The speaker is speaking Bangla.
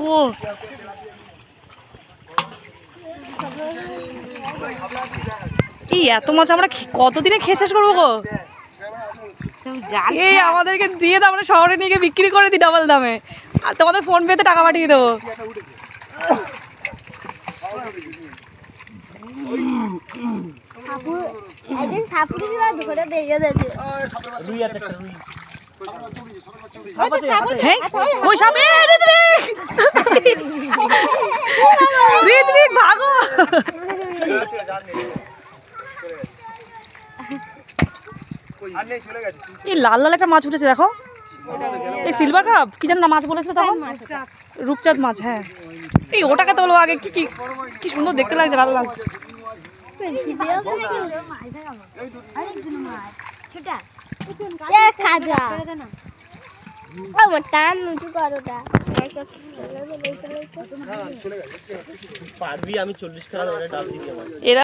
দেখো এই এত মাছ আমরা কতদিনে খেয়ে শেষ করবো গো। এই আমাদেরকে দিয়ে তো আমরা শহরে নিয়ে গিয়ে বিক্রি করে দিই ডাবল দামে, আর তোমাদের ফোন পেতে টাকা পাঠিয়ে দেবো। এই লাল লাল একটা মাছ উঠেছে দেখো, এই সিলভার কাপ কি জানো না মাছ বলেছিল তখন, রূপচাঁদ মাছ। হ্যাঁ এই ওটাকে তো বলবো আগে, কি কি কি সুন্দর দেখতে লাগছে, লাল লাল। আমি 40 টাকা ডাল দিই।